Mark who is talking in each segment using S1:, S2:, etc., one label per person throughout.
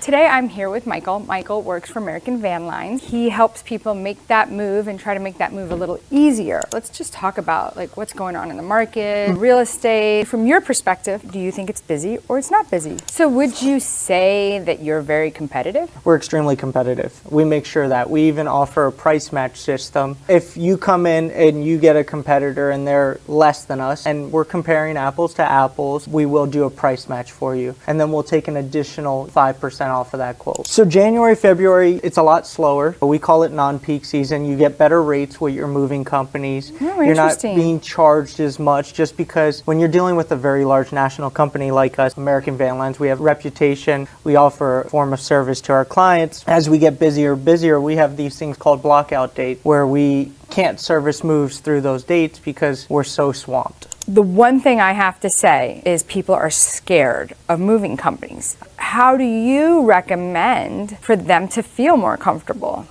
S1: Today I'm here with Michael. Michael works for American Van Lines. He helps people make that move and try to make that move a little easier. Let's just talk about what's going on in the market, real estate. From your perspective, do you think it's busy or it's not busy? So would you say that you're very competitive?
S2: We're extremely competitive. We make sure that we even offer a price match system. If you come in and you get a competitor and they're less than us and we're comparing apples to apples, we will do a price match for you. And then we'll take an additional 5% off of that quote. So January, February, it's a lot slower. We call it non-peak season. You get better rates with your moving companies.
S1: Oh,
S2: you're not being charged as much just because when you're dealing with a very large national company like us, American Van Lines, we have reputation. We offer a form of service to our clients. As we get busier, we have these things called blockout dates where we can't service moves through those dates because we're so swamped.
S1: The one thing I have to say is people are scared of moving companies. How do you recommend for them to feel more comfortable?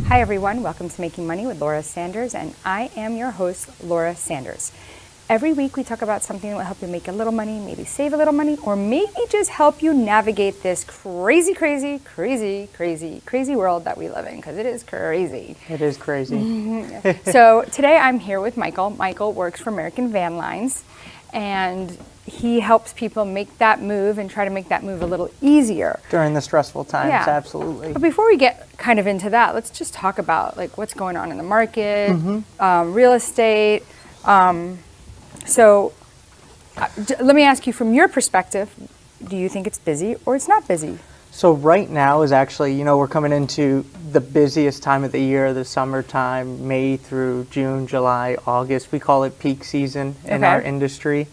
S1: Hi everyone, welcome to Making Money with Laura Sanders, and I am your host, Laura Sanders. Every week we talk about something that will help you make a little money, maybe save a little money, or maybe just help you navigate this crazy world that we live in, because it is crazy.
S2: It is crazy.
S1: So today I'm here with Michael. Michael works for American Van Lines, and he helps people make that move and try to make that move a little easier.
S2: During the stressful times,
S1: Yeah.
S2: absolutely.
S1: But before we get kind of into that, let's just talk about what's going on in the market, real estate. So let me ask you, from your perspective, do you think it's busy or it's not busy?
S2: So right now is actually, we're coming into the busiest time of the year, the summertime, May through June, July, August. We call it peak season in our industry.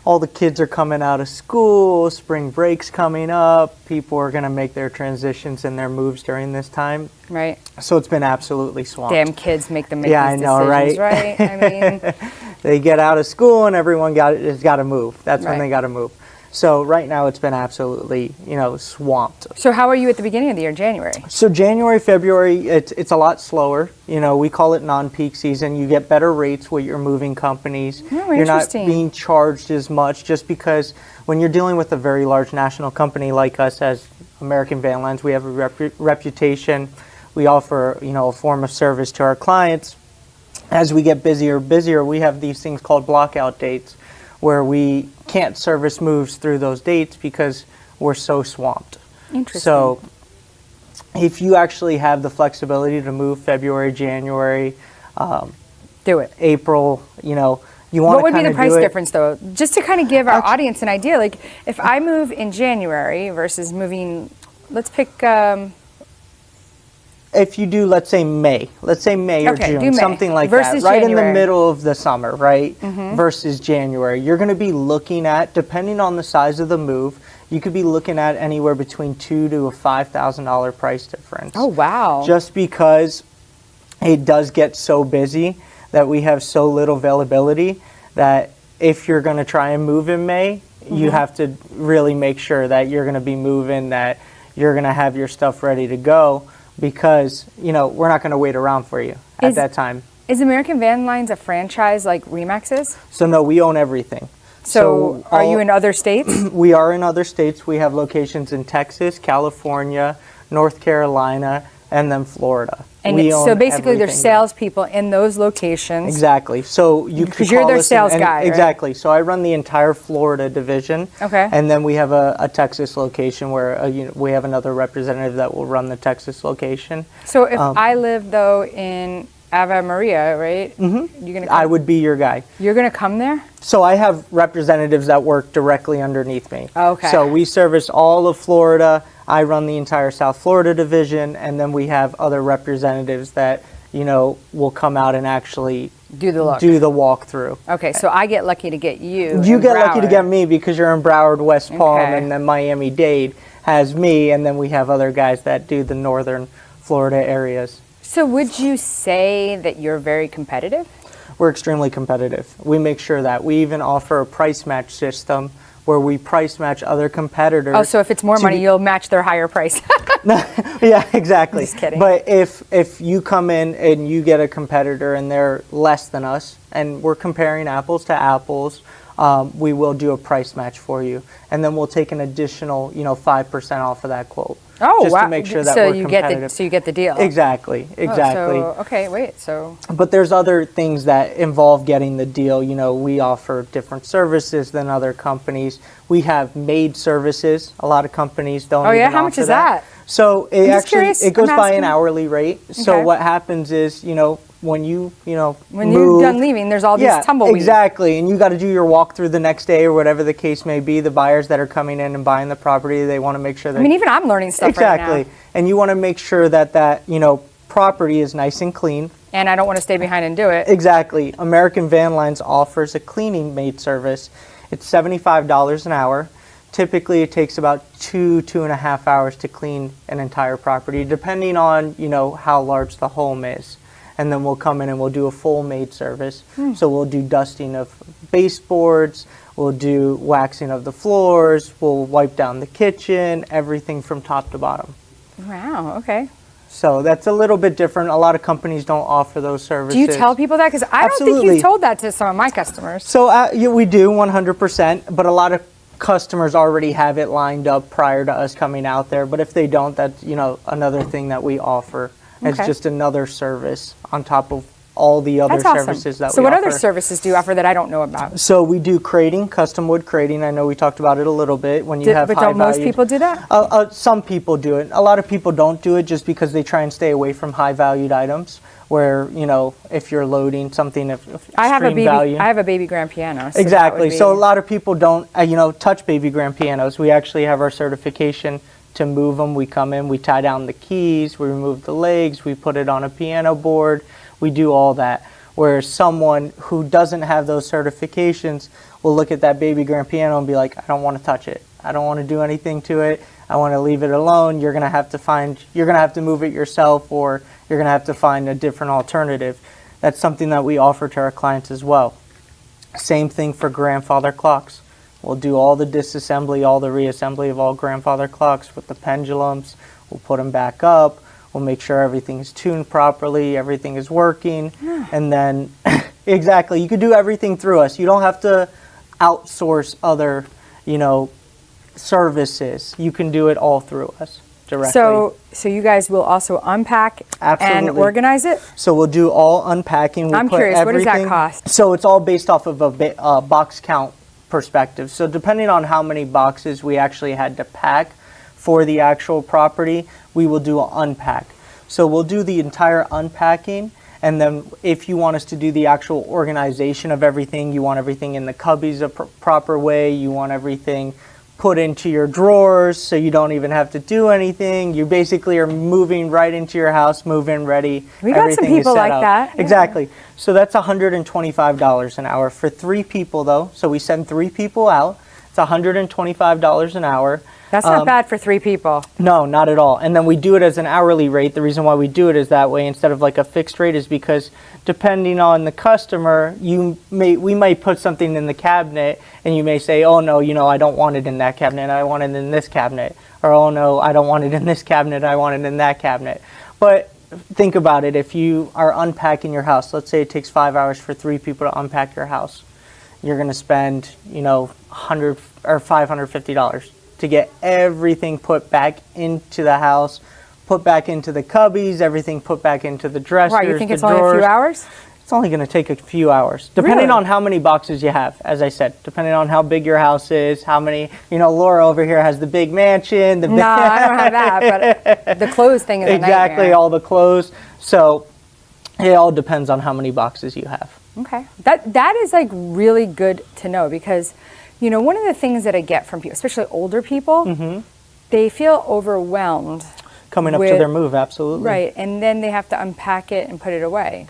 S2: All the kids are coming out of school, spring break's coming up, people are going to make their transitions and their moves during this time.
S1: Right.
S2: So it's been absolutely swamped.
S1: Damn kids make them make
S2: Yeah,
S1: these
S2: I know,
S1: decisions,
S2: right?
S1: I mean,
S2: they get out of school and everyone has got to move. That's when
S1: Right.
S2: they got to move. So right now it's been absolutely, swamped.
S1: so how are you at the beginning of the year, January?
S2: So January, February, it's a lot slower. We call it non-peak season. You get better rates with your moving companies.
S1: Oh,
S2: you're not
S1: interesting.
S2: being charged as much just because when you're dealing with a very large national company like us as American Van Lines, we have a reputation. We offer, a form of service to our clients. As we get busier, we have these things called blockout dates where we can't service moves through those dates because we're so swamped.
S1: Interesting.
S2: So if you actually have the flexibility to move February, January,
S1: do it.
S2: April, you want to
S1: What would be the price
S2: do it.
S1: difference, though? Just to kind of give our audience an idea, if I move in January versus moving, let's pick...
S2: If you do, let's say May or
S1: Okay, do
S2: June,
S1: May
S2: something like
S1: versus
S2: that, right in
S1: January.
S2: the middle of the summer, right? Versus January, you're going to be looking at, depending on the size of the move, you could be looking at anywhere between $2,000 to a $5,000 price difference.
S1: Oh, wow.
S2: Just because it does get so busy that we have so little availability that if you're going to try and move in May, you have to really make sure that you're going to be moving, that you're going to have your stuff ready to go. Because, we're not going to wait around for you at that time.
S1: Is American Van Lines a franchise like Remax is?
S2: So no, we own everything.
S1: So are you in other states?
S2: We are in other states. We have locations in Texas, California, North Carolina, and then Florida.
S1: And
S2: we own
S1: so basically there's
S2: everything.
S1: salespeople in those locations.
S2: Exactly. So you could
S1: Because you're
S2: call
S1: their
S2: us
S1: sales guy, right?
S2: Exactly. So I run the entire Florida division.
S1: Okay.
S2: And then we have a Texas location where we have another representative that will run the Texas location.
S1: So if I live, though, in Ave Maria, right? Mm-hmm. You're gonna
S2: I would be your guy.
S1: You're going to come there?
S2: So I have representatives that work directly underneath me.
S1: Okay.
S2: So we service all of Florida. I run the entire South Florida division, and then we have other representatives that, will come out and actually
S1: Do the look.
S2: do the walkthrough.
S1: Okay, so I get lucky to get you.
S2: You
S1: in
S2: get lucky to
S1: Broward.
S2: get me because you're in Broward, West Palm,
S1: Okay.
S2: and then Miami-Dade has me, and then we have other guys that do the northern Florida areas.
S1: So would you say that you're very competitive?
S2: We're extremely competitive. We make sure that we even offer a price match system where we price match other competitors.
S1: Oh, so if it's more
S2: to
S1: money,
S2: be-
S1: you'll match their higher price.
S2: Yeah, exactly.
S1: Just kidding.
S2: But if you come in and you get a competitor and they're less than us, and we're comparing apples to apples, we will do a price match for you, and then we'll take an additional 5% off of that quote.
S1: Oh,
S2: just
S1: wow.
S2: to make sure that
S1: so
S2: we're
S1: you
S2: competitive.
S1: so you get the deal.
S2: Exactly, exactly.
S1: Oh, so, okay, wait. So
S2: But there's other things that involve getting the deal. You know, we offer different services than other companies. We have maid services. A lot of companies don't.
S1: Oh, yeah?
S2: even
S1: How much
S2: offer
S1: is that?
S2: So it
S1: just
S2: actually
S1: curious.
S2: it goes
S1: I'm
S2: by an
S1: asking.
S2: hourly rate. So
S1: Okay.
S2: what happens is, when you
S1: when
S2: move,
S1: you're done leaving, there's all
S2: yeah,
S1: these tumbleweeds.
S2: exactly, and you got to do your walkthrough the next day or whatever the case may be. The buyers that are coming in and buying the property, they want to make sure that
S1: I mean, even I'm learning stuff
S2: exactly,
S1: right now.
S2: and you want to make sure that property is nice and clean.
S1: And I don't want to stay behind and do it.
S2: Exactly. American Van Lines offers a cleaning maid service. It's $75 an hour. Typically, it takes about 2.5 hours to clean an entire property, depending on, how large the home is. And then we'll come in and we'll do a full maid service. So we'll do dusting of baseboards, we'll do waxing of the floors, we'll wipe down the kitchen, everything from top to bottom.
S1: Wow, okay.
S2: So that's a little bit different. A lot of companies don't offer those services.
S1: Do you tell people that? Because I don't think
S2: Absolutely.
S1: you've told that to some of my customers.
S2: So yeah, we do 100%, but a lot of customers already have it lined up prior to us coming out there. But if they don't, that's another thing that we offer. It's
S1: Okay.
S2: just another service on top of all the other
S1: That's awesome.
S2: services that
S1: So
S2: we
S1: what
S2: offer.
S1: other services do you offer that I don't know about?
S2: So we do crating, custom wood crating. I know we talked about it a little bit. When you have
S1: But
S2: high
S1: don't most
S2: valued-
S1: people do that?
S2: Some people do it. A lot of people don't do it just because they try and stay away from high valued items. Where if you're loading something of
S1: I have
S2: extreme value.
S1: I have a baby grand piano. So
S2: Exactly.
S1: that
S2: So a
S1: would be,
S2: lot of people don't, touch baby grand pianos. We actually have our certification to move them. We come in, we tie down the keys, we remove the legs, we put it on a piano board. We do all that. Whereas someone who doesn't have those certifications will look at that baby grand piano and be like, I don't want to touch it. I don't want to do anything to it. I want to leave it alone. You're going to have to move it yourself, or you're going to have to find a different alternative. That's something that we offer to our clients as well. Same thing for grandfather clocks. We'll do all the disassembly, all the reassembly of all grandfather clocks with the pendulums. We'll put them back up. We'll make sure everything is tuned properly, everything is working. And then, exactly, you can do everything through us. You don't have to outsource other, services. You can do it all through us directly.
S1: So you guys will also unpack and
S2: Absolutely.
S1: organize it?
S2: So we'll do all unpacking. We'll
S1: I'm
S2: put
S1: curious, what does that
S2: everything-
S1: cost?
S2: So it's all based off of a box count perspective. So depending on how many boxes we actually had to pack for the actual property, we will do an unpack. So we'll do the entire unpacking, and then if you want us to do the actual organization of everything, you want everything in the cubbies a proper way, you want everything put into your drawers so you don't even have to do anything. You basically are moving right into your house, move-in ready.
S1: We got some
S2: Everything is
S1: people
S2: set
S1: like
S2: up.
S1: that. Yeah.
S2: Exactly. So that's $125 an hour for 3 people, though. So we send 3 people out. It's $125 an hour.
S1: That's not bad for 3 people.
S2: No, not at all. And then we do it as an hourly rate. The reason why we do it is that way instead of like a fixed rate is because depending on the customer, we might put something in the cabinet and you may say, oh no, I don't want it in that cabinet, I want it in this cabinet. Or oh no, I don't want it in this cabinet, I want it in that cabinet. But think about it, if you are unpacking your house, let's say it takes 5 hours for 3 people to unpack your house. You're going to spend, $100 or $550 to get everything put back into the house, put back into the cubbies, everything put back into the dressers,
S1: Why, you think
S2: the
S1: it's only a
S2: drawers.
S1: few hours?
S2: It's only going to take a few hours, depending
S1: Really?
S2: on how many boxes you have, as I said, depending on how big your house is, how many, Laura over here has the big mansion.
S1: No, I don't have that, but the clothes thing is a
S2: Exactly,
S1: nightmare.
S2: all the clothes. So it all depends on how many boxes you have.
S1: Okay. That is like really good to know because, one of the things that I get from people, especially older people, they feel overwhelmed.
S2: Coming up to
S1: with-
S2: their move, absolutely.
S1: Right, and then they have to unpack it and put it away.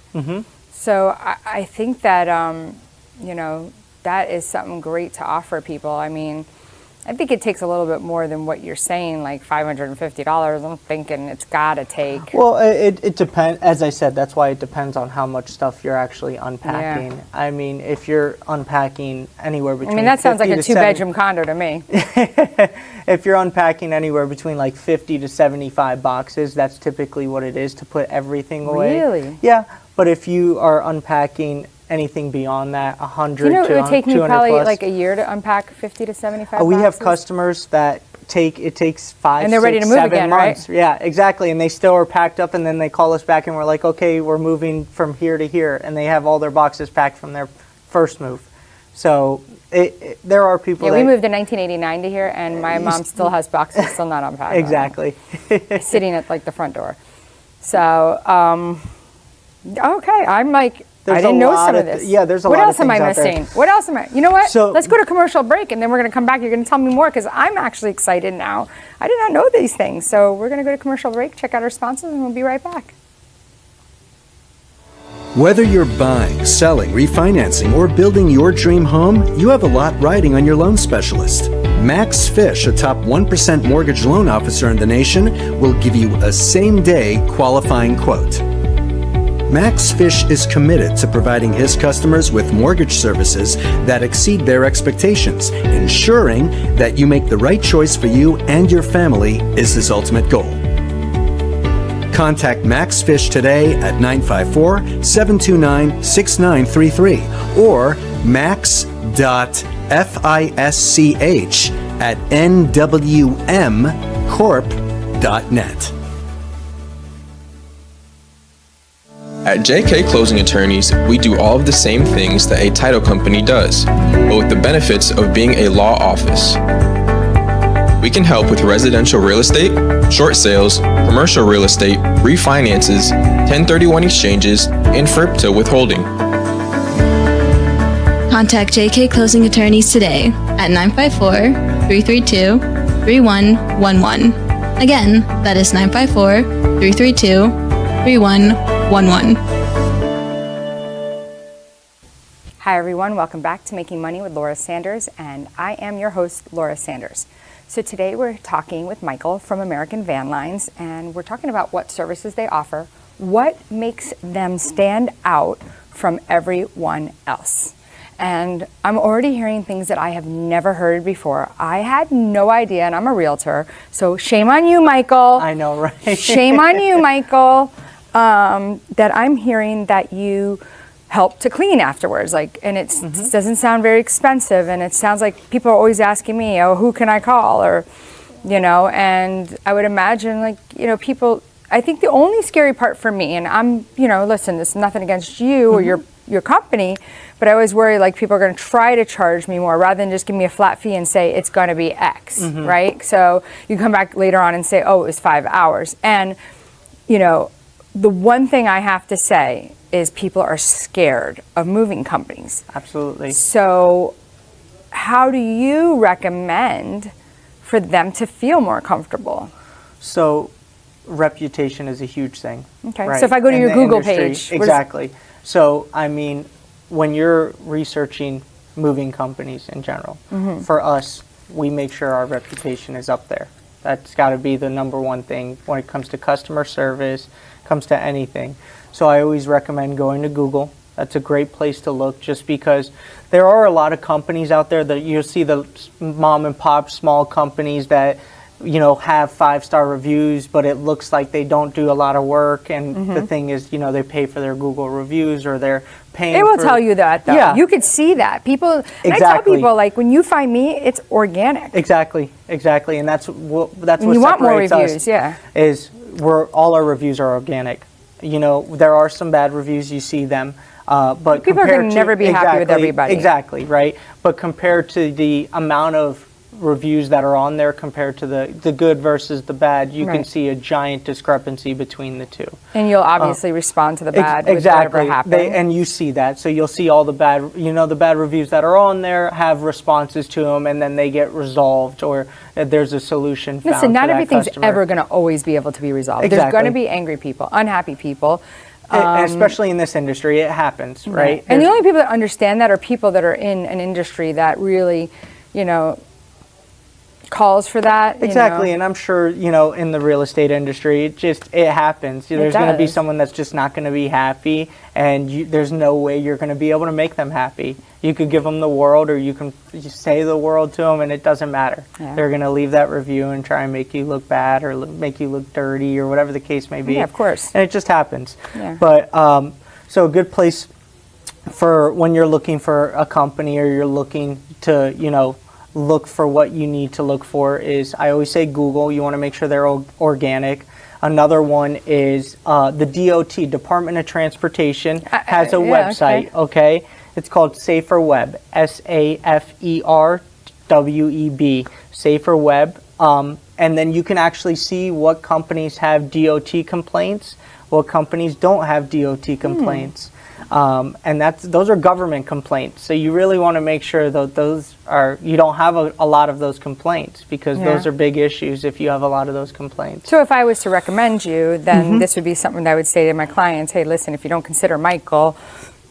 S1: So I think that, that is something great to offer people. I mean, I think it takes a little bit more than what you're saying, like $550. I'm thinking it's got to take.
S2: Well, it depends. As I said, that's why it depends on how much stuff you're actually unpacking.
S1: Yeah.
S2: I mean, if you're unpacking anywhere between
S1: that sounds like
S2: 50
S1: a
S2: to 70
S1: 2-bedroom condo to me.
S2: If you're unpacking anywhere between like 50 to 75 boxes, that's typically what it is to put everything away.
S1: Really?
S2: Yeah. But if you are unpacking anything beyond that, 100
S1: It
S2: to
S1: would take me
S2: 200
S1: probably
S2: plus,
S1: like a year to unpack 50 to 75
S2: we have
S1: boxes?
S2: customers that it takes 5,
S1: And they're
S2: 6,
S1: ready to move
S2: 7
S1: again,
S2: months.
S1: right?
S2: Yeah, exactly. And they still are packed up, and then they call us back, and we're like, okay, we're moving from here to here, and they have all their boxes packed from their first move. So there are people.
S1: Yeah, we moved in 1989 to here, and my mom still has boxes still not unpacked.
S2: Exactly.
S1: Sitting at like the front door. So, okay, I'm like, I didn't know some of this.
S2: Yeah, there's a
S1: what
S2: lot
S1: else
S2: of things
S1: am I
S2: out there.
S1: missing? What else am I? You know what?
S2: So-
S1: Let's go to commercial break, and then we're going to come back. You're going to tell me more because I'm actually excited now. I did not know these things. So we're going to go to commercial break, check out our sponsors, and we'll be right back.
S3: Whether you're buying, selling, refinancing, or building your dream home, you have a lot riding on your loan specialist. Max Fish, a top 1% mortgage loan officer in the nation, will give you a same-day qualifying quote. Max Fish is committed to providing his customers with mortgage services that exceed their expectations. Ensuring that you make the right choice for you and your family is his ultimate goal. Contact Max Fish today at 954-729-6933 or max.fisch@nwmcorp.net.
S4: At JK Closing Attorneys, we do all of the same things that a title company does, but with the benefits of being a law office. We can help with residential real estate, short sales, commercial real estate, refinances, 1031 exchanges, and FIRPTA withholding.
S5: Contact JK Closing Attorneys today at 954-332-3111. Again, that is 954-332-3111.
S1: Hi, everyone. Welcome back to Making Money with Laura Sanders, and I am your host, Laura Sanders. So today we're talking with Michael from American Van Lines, and we're talking about what services they offer, what makes them stand out from everyone else. And I'm already hearing things that I have never heard before. I had no idea, and I'm a realtor, so shame on you, Michael.
S2: I know, right?
S1: Shame on you, Michael, that I'm hearing that you help to clean afterwards, and it doesn't sound very expensive, and it sounds like people are always asking me, oh, who can I call, or, and I would imagine, people, I think the only scary part for me, and I'm, listen, this is nothing against you or your company, but I always worry, people are going to try to charge me more rather than just give me a flat fee and say it's going to be X, right? So you come back later on and say, oh, it was 5 hours. And, the one thing I have to say is people are scared of moving companies.
S2: Absolutely.
S1: So how do you recommend for them to feel more comfortable?
S2: So reputation is a huge thing.
S1: Okay.
S2: Right?
S1: So if I go to
S2: in
S1: your
S2: the
S1: Google
S2: industry.
S1: page.
S2: Exactly. So, when you're researching moving companies in general, for us, we make sure our reputation is up there. That's got to be the number one thing when it comes to customer service, comes to anything. So I always recommend going to Google. That's a great place to look, just because there are a lot of companies out there that you'll see, the mom and pop small companies that have 5-star reviews, but it looks like they don't do a lot of work. And the thing is, they pay for their Google reviews, or they're paying.
S1: It will tell you that, though.
S2: Yeah.
S1: You could see that. People, and I tell people, when you find me, it's organic.
S2: Exactly, and that's what
S1: And you want more
S2: separates
S1: reviews,
S2: us,
S1: yeah.
S2: is all our reviews are organic. There are some bad reviews, you see them, but
S1: people are going to never be happy with everybody.
S2: Exactly, right? But compared to the amount of reviews that are on there compared to the good versus the bad, you can see a giant discrepancy between the two.
S1: And you'll obviously respond to the bad with
S2: exactly.
S1: whatever happened.
S2: And you see that. So you'll see all the bad, the bad reviews that are on there have responses to them, and then they get resolved, or there's a solution found.
S1: Listen, not
S2: for that
S1: everything's
S2: customer.
S1: ever going to always be able to be resolved. There's
S2: Exactly.
S1: going to be angry people, unhappy people.
S2: Especially in this industry, it happens, right?
S1: And the only people that understand that are people that are in an industry that really, calls for that.
S2: Exactly, and I'm sure, in the real estate industry, it happens. There's going to be someone that's just not going to be happy, and there's no way you're going to be able to make them happy. You could give them the world, or you can say the world to them, and it doesn't matter. Yeah. They're going to leave that review and try and make you look bad, or make you look dirty, or whatever the case may be.
S1: Yeah, of course.
S2: And it just happens.
S1: Yeah.
S2: But, so a good place for when you're looking for a company, or you're looking to, look for what you need to look for is, I always say Google. You want to make sure they're organic. Another one is the DOT, Department of Transportation, has a website, okay? It's called Safer Web, SAFERWEB, Safer Web. And then you can actually see what companies have DOT complaints, what companies don't have DOT complaints. And those are government complaints. So you really want to make sure that you don't have a lot of those complaints, because those are big issues if you have a lot of those complaints.
S1: So if I was to recommend you, then this would be something that I would say to my clients, hey, listen, if you don't consider Michael,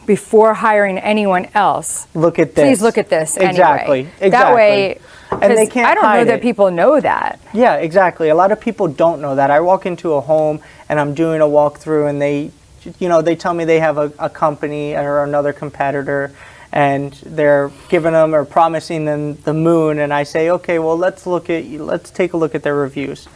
S1: before hiring anyone else,
S2: look at this.
S1: Please look at this
S2: Exactly.
S1: anyway. That way,
S2: and they can't
S1: I don't know
S2: hide
S1: that
S2: it.
S1: people know that.
S2: Yeah, exactly. A lot of people don't know that. I walk into a home and I'm doing a walkthrough, and they tell me they have a company or another competitor, and they're giving them or promising them the moon, and I say, okay, well, let's take a look at their reviews.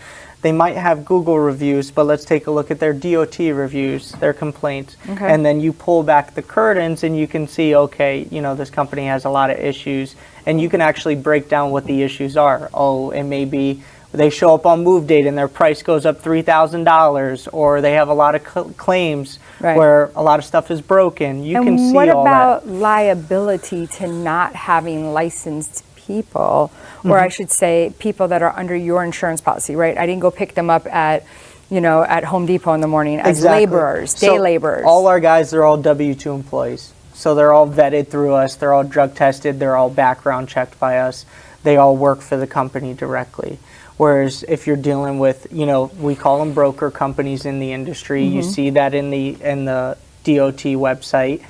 S2: They might have Google reviews, but let's take a look at their DOT reviews, their complaints.
S1: Okay.
S2: And then you pull back the curtains and you can see, okay, this company has a lot of issues, and you can actually break down what the issues are. Oh, it may be they show up on move date and their price goes up $3,000, or they have a lot of claims where a lot of stuff is broken. You can see all that.
S1: And what about liability to not having licensed people, or I should say people that are under your insurance policy, right? I didn't go pick them up at Home Depot in the morning as laborers, day laborers.
S2: All our guys, they're all W-2 employees. So they're all vetted through us. They're all drug tested. They're all background checked by us. They all work for the company directly. Whereas if you're dealing with, we call them broker companies in the industry. You see that in the DOT website.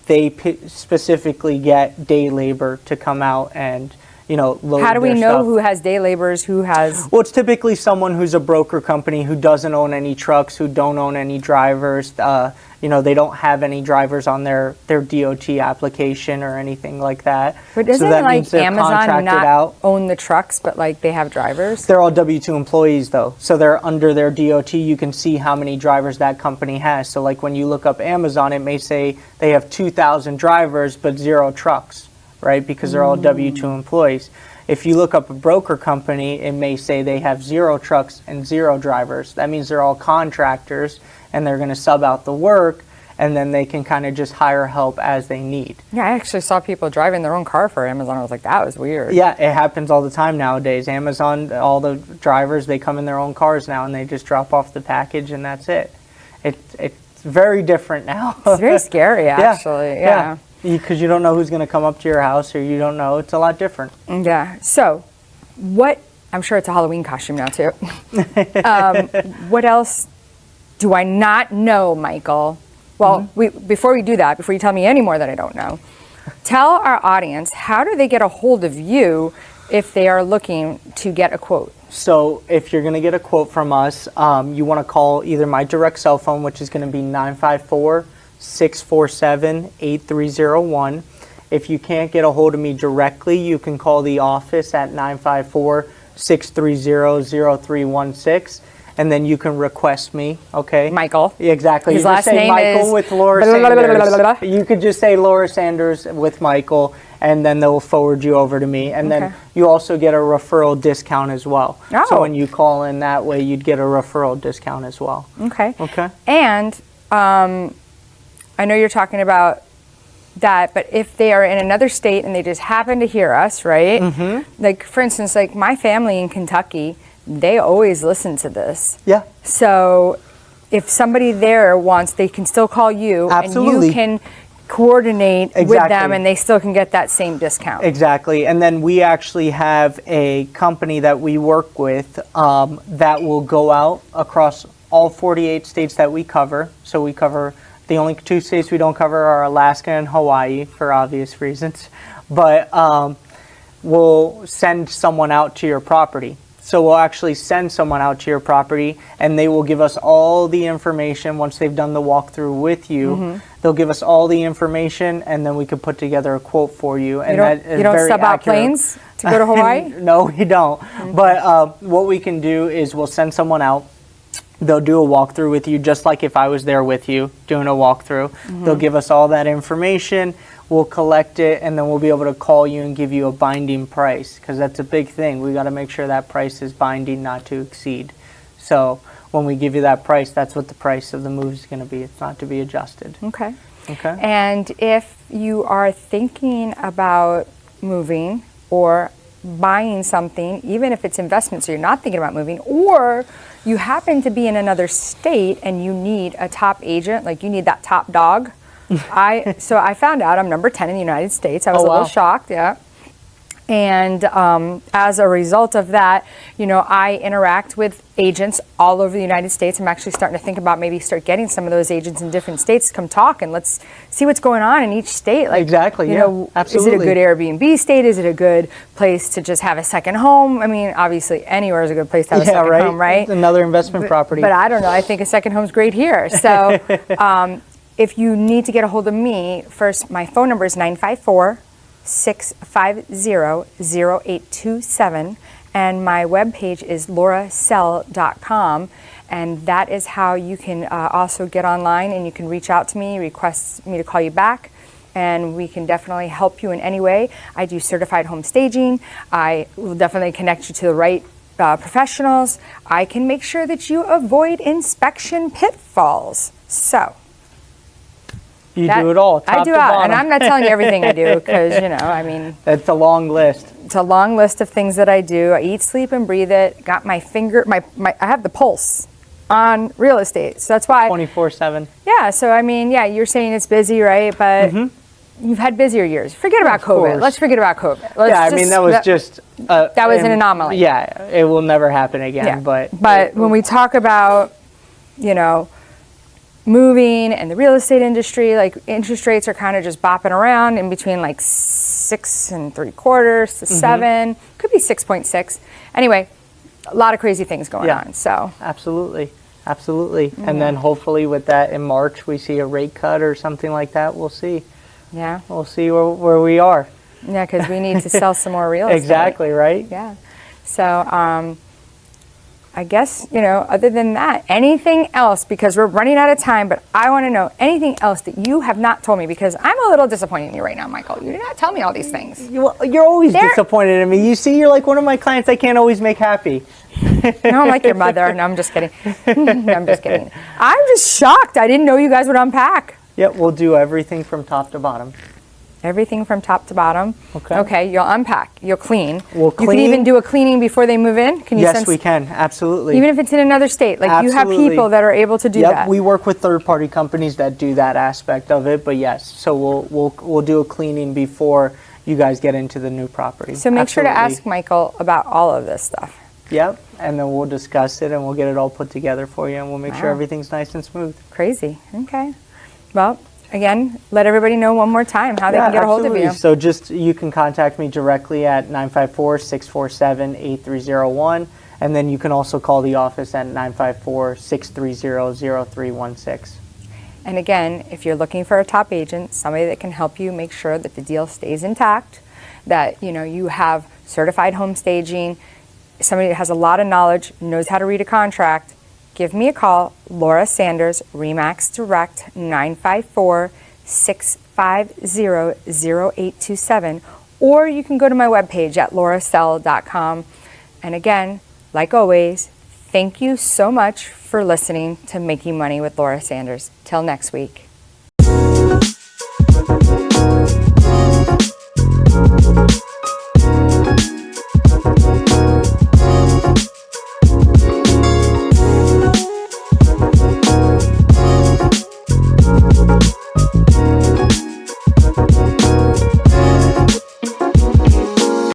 S2: They specifically get day labor to come out and, load
S1: How do we
S2: their
S1: know
S2: stuff.
S1: who has day laborers, who has...
S2: Well, it's typically someone who's a broker company who doesn't own any trucks, who don't own any drivers. They don't have any drivers on their DOT application or anything like that.
S1: But doesn't
S2: so that means they're
S1: Amazon
S2: contracted
S1: not
S2: out.
S1: own the trucks, but they have drivers?
S2: They're all W-2 employees, though. So they're under their DOT. You can see how many drivers that company has. So when you look up Amazon, it may say they have 2,000 drivers but 0 trucks, right? Because they're all W-2 employees. If you look up a broker company, it may say they have 0 trucks and 0 drivers. That means they're all contractors, and they're going to sub out the work, and then they can kind of just hire help as they need.
S1: Yeah, I actually saw people driving their own car for Amazon. I was like, that was weird.
S2: Yeah, it happens all the time nowadays. Amazon, all the drivers, they come in their own cars now, and they just drop off the package, and that's it. It's very different now.
S1: It's very scary, actually. Yeah.
S2: Because you don't know who's going to come up to your house, or you don't know. It's a lot different.
S1: Yeah. So, I'm sure it's a Halloween costume now, too. What else do I not know, Michael? Well, before we do that, before you tell me any more that I don't know, tell our audience, how do they get a hold of you if they are looking to get a quote?
S2: So if you're going to get a quote from us, you want to call either my direct cell phone, which is going to be 954-647-8301. If you can't get a hold of me directly, you can call the office at 954-630-0316. And then you can request me, okay?
S1: Michael.
S2: Exactly.
S1: His
S2: you
S1: last
S2: just say
S1: name
S2: Michael
S1: is
S2: with Laura
S1: blah, blah, blah,
S2: Sanders.
S1: blah, blah, blah.
S2: You could just say Laura Sanders with Michael, and then they'll forward you over to me. And then you also get a referral discount as well.
S1: Oh.
S2: So when you call in that way, you'd get a referral discount as well.
S1: Okay.
S2: Okay.
S1: And I know you're talking about that, but if they are in another state and they just happen to hear us, right? Like, for instance, my family in Kentucky, they always listen to this.
S2: Yeah.
S1: So if somebody there wants, they can still call you.
S2: Absolutely.
S1: And you can coordinate with
S2: Exactly.
S1: them, and they still can get that same discount.
S2: Exactly. And then we actually have a company that we work with that will go out across all 48 states that we cover. So we cover, the only 2 states we don't cover are Alaska and Hawaii for obvious reasons. But we'll send someone out to your property. So we'll actually send someone out to your property, and they will give us all the information once they've done the walkthrough with you. They'll give us all the information, and then we can put together a quote for you. And
S1: You don't sub out planes to go to Hawaii?
S2: No, we don't. But what we can do is we'll send someone out. They'll do a walkthrough with you, just like if I was there with you doing a walkthrough. They'll give us all that information. we'll collect it, and then we'll be able to call you and give you a binding price, because that's a big thing. We got to make sure that price is binding, not to exceed. So when we give you that price, that's what the price of the move is going to be. It's not to be adjusted.
S1: Okay.
S2: Okay.
S1: And if you are thinking about moving or buying something, even if it's investment, so you're not thinking about moving, or you happen to be in another state and you need a top agent, like you need that top dog. So I found out I'm number 10 in the United States. I was a little shocked, yeah. And as a result of that, I interact with agents all over the United States. I'm actually starting to think about maybe start getting some of those agents in different states to come talk, and let's see what's going on in each state. Like,
S2: exactly, absolutely.
S1: Is it a good Airbnb state? Is it a good place to just have a second home? I mean, obviously anywhere is a good place to have a second home, right?
S2: It's another investment property.
S1: But I don't know. I think a second home's great here. So if you need to get a hold of me, first, my phone number is 954-650-0827, and my webpage is laurasell.com, and that is how you can also get online, and you can reach out to me, request me to call you back, and we can definitely help you in any way. I do certified home staging. I will definitely connect you to the right professionals. I can make sure that you avoid inspection pitfalls. So
S2: you do it all.
S1: I do it all, and I'm not telling you everything I do, because
S2: it's a long list.
S1: It's a long list of things that I do. I eat, sleep, and breathe it. Got my finger, I have the pulse on real estate, so that's why
S2: 24/7.
S1: Yeah. So you're saying it's busy, right? But you've had busier years. Forget about COVID.
S2: Course.
S1: Let's forget about COVID.
S2: That
S1: was an anomaly.
S2: Yeah, it will never happen again.
S1: Yeah.
S2: But
S1: when we talk about moving and the real estate industry, like interest rates are kind of just bopping around in between like 6 3/4 to 7, could be 6.6. Anyway, a lot of crazy things going on. So
S2: absolutely. And then hopefully with that in March we see a rate cut or something like that. We'll see.
S1: Yeah.
S2: We'll see where we are.
S1: Yeah, because we need to sell some more real estate.
S2: Exactly, right?
S1: Yeah. So I guess, other than that, anything else, because we're running out of time, but I want to know anything else that you have not told me, because I'm a little disappointed in you right now, Michael. You did not tell me all these things.
S2: You're always disappointed in me. You see, you're like one of my clients I can't always make happy.
S1: No, I'm like your mother. No, I'm just kidding. No, I'm just kidding. I'm just shocked. I didn't know you guys would unpack.
S2: Yep, we'll do everything from top to bottom.
S1: Everything from top to bottom. Okay, you'll unpack. You'll clean.
S2: We'll clean.
S1: You can even do a cleaning before they move in. Can you?
S2: Yes, we can. Absolutely.
S1: Even if it's in another state, like
S2: Absolutely.
S1: You have people that are able to do that.
S2: Yep, we work with third-party companies that do that aspect of it. But yes, so we'll do a cleaning before you guys get into the new property.
S1: So make sure to ask Michael about all of this stuff.
S2: Yep, and then we'll discuss it and we'll get it all put together for you, and we'll make sure everything's nice and smooth.
S1: Crazy. Okay. Well, again, let everybody know one more time how they can get a hold of you.
S2: So you can contact me directly at 954-647-8301, and then you can also call the office at 954-630-0316.
S1: And again, if you're looking for a top agent, somebody that can help you make sure that the deal stays intact, that you have certified home staging, somebody that has a lot of knowledge, knows how to read a contract, give me a call, Laura Sanders, RE/MAX Direct, 954-650-0827, or you can go to my webpage at laurasell.com. And again, like always, thank you so much for listening to Making Money with Laura Sanders. Till next week.